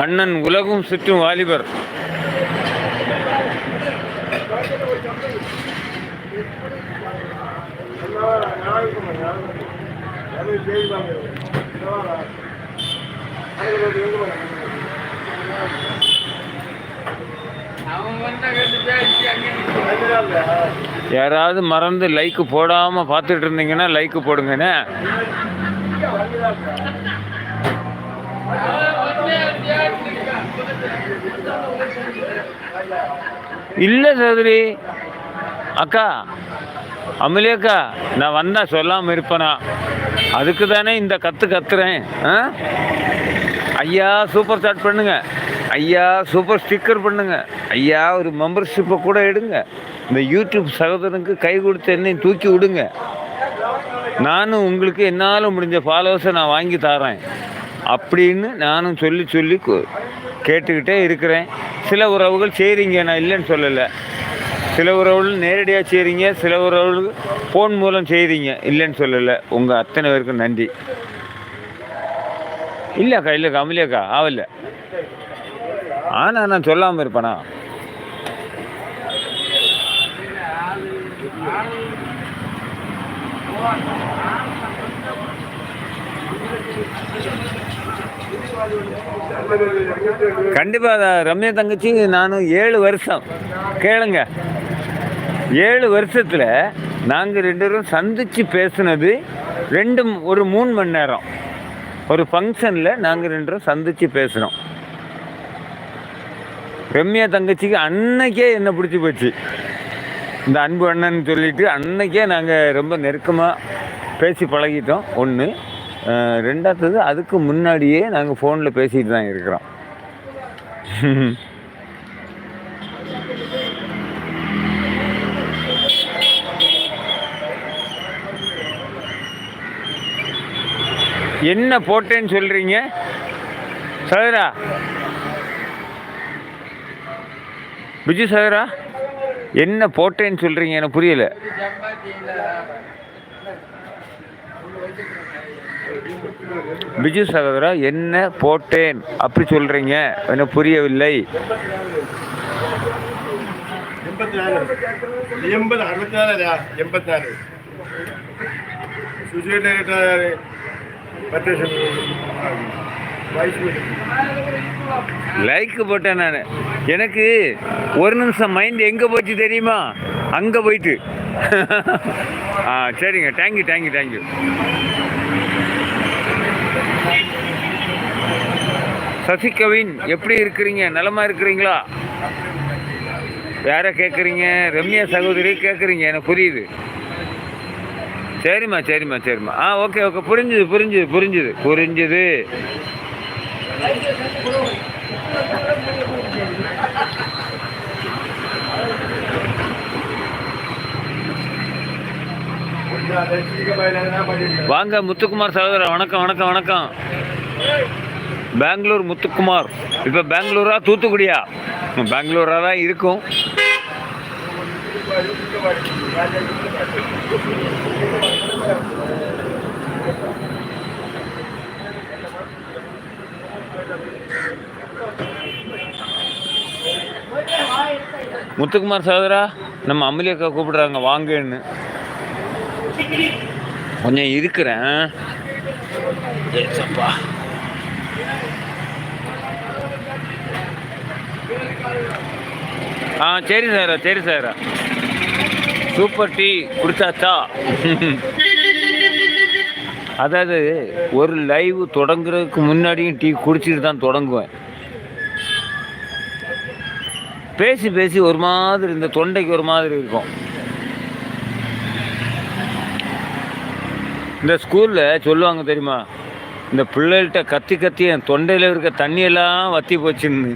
அண்ணன் உலகம் சுற்றும் வாலிபர். யாராவது மறந்து லைக் போடாம பார்த்துட்டு இருந்தீங்கன்னா லைக் போடுங்கண்ணே. இல்லை சௌதரி அக்கா, அமளி அக்கா, நான் வந்தா சொல்லாமல் இருப்பேனா? அதுக்கு தானே இந்த கத்துறேன். ஐயா சூப்பர் ஸ்டார்ட் பண்ணுங்க, ஐயா சூப்பர் ஸ்டிக்கர் பண்ணுங்க, ஐயா ஒரு மெம்பர்ஷிப்பை கூட எடுங்க. இந்த யூடியூப் சகோதரனுக்கு கை கொடுத்து என்னையும் தூக்கி விடுங்க. நானும் உங்களுக்கு என்னால் முடிஞ்ச ஃபாலோவர்ஸை நான் வாங்கி தரேன் அப்படின்னு நானும் சொல்லி கேட்டுக்கிட்டே இருக்கிறேன். சில உறவுகள் செய்கிறீங்க, நான் இல்லைன்னு சொல்லலை. சில உறவுகள் நேரடியாக செய்கிறீங்க, சில உறவுகள் ஃபோன் மூலம் செய்கிறீங்க, இல்லைன்னு சொல்லலை. உங்கள் அத்தனை பேருக்கும் நன்றி. இல்லைக்கா, இல்லைக்கா, அமளியாக்கா ஆகல. ஆனால் நான் சொல்லாமல் இருப்பேனா? கண்டிப்பாக ரம்யா தங்கச்சி, நானும் 7 வருஷம் கேளுங்க. 7 வருஷத்தில் நாங்கள் 2 பேரும் சந்தித்து பேசுனது ஒரு 3 மணி நேரம். ஒரு ஃபங்க்ஷனில் நாங்கள் 2 பேரும் சந்தித்து பேசினோம். ரம்யா தங்கச்சிக்கு அன்னைக்கே என்ன பிடிச்சி போச்சு, இந்த அன்பு அண்ணன் சொல்லிட்டு அன்னைக்கே நாங்கள் ரொம்ப நெருக்கமாக பேசி பழகிட்டோம். ஒன்று. ரெண்டாவது, அதுக்கு முன்னாடியே நாங்கள் ஃபோனில் பேசிட்டு தான் இருக்கிறோம். என்ன போட்டேன்னு சொல்கிறீங்க சகோதரா? பிஜு சகோதரா, என்ன போட்டேன்னு சொல்கிறீங்க? எனக்கு புரியலை. பிஜு சகோதரா, என்ன போட்டேன் அப்படி சொல்கிறீங்க? எனக்கு புரியவில்லை. 84 லைக் போட்டேன் நான். எனக்கு ஒரு நிமிஷம் மைண்ட் எங்கே போச்சு தெரியுமா? அங்கே போயிட்டு. சரிங்க, தேங்க்யூ. சசிகவின், எப்படி இருக்கிறீங்க? நலமா இருக்கிறீங்களா? யாரை கேட்குறீங்க? ரம்யா சகோதரி கேட்குறீங்க, எனக்கு புரியுது. சரிம்மா. ஓகே, புரிஞ்சுது. வாங்க முத்துக்குமார் சகோதரர், வணக்கம். பெங்களூர் முத்துக்குமார். இப்போ பெங்களூரா தூத்துக்குடியா? பெங்களூராக தான் இருக்கும். முத்துக்குமார் சகோதரா, நம்ம அமளி அக்கா கூப்பிடுறாங்க வாங்கன்னு. கொஞ்சம் இருக்கிறேன். சரி சார். Super tea குடிச்சாச்சா? அதாவது ஒரு லைவ் தொடங்குறதுக்கு முன்னாடியும் டீ குடிச்சிட்டு தான் தொடங்குவேன். பேசி ஒரு மாதிரி இந்த தொண்டைக்கு ஒரு மாதிரி இருக்கும். இந்த ஸ்கூலில் சொல்லுவாங்க தெரியுமா, இந்த பிள்ளைகள்கிட்ட கத்தி என் தொண்டையில் இருக்க தண்ணியெல்லாம் வற்றி போச்சுன்னு.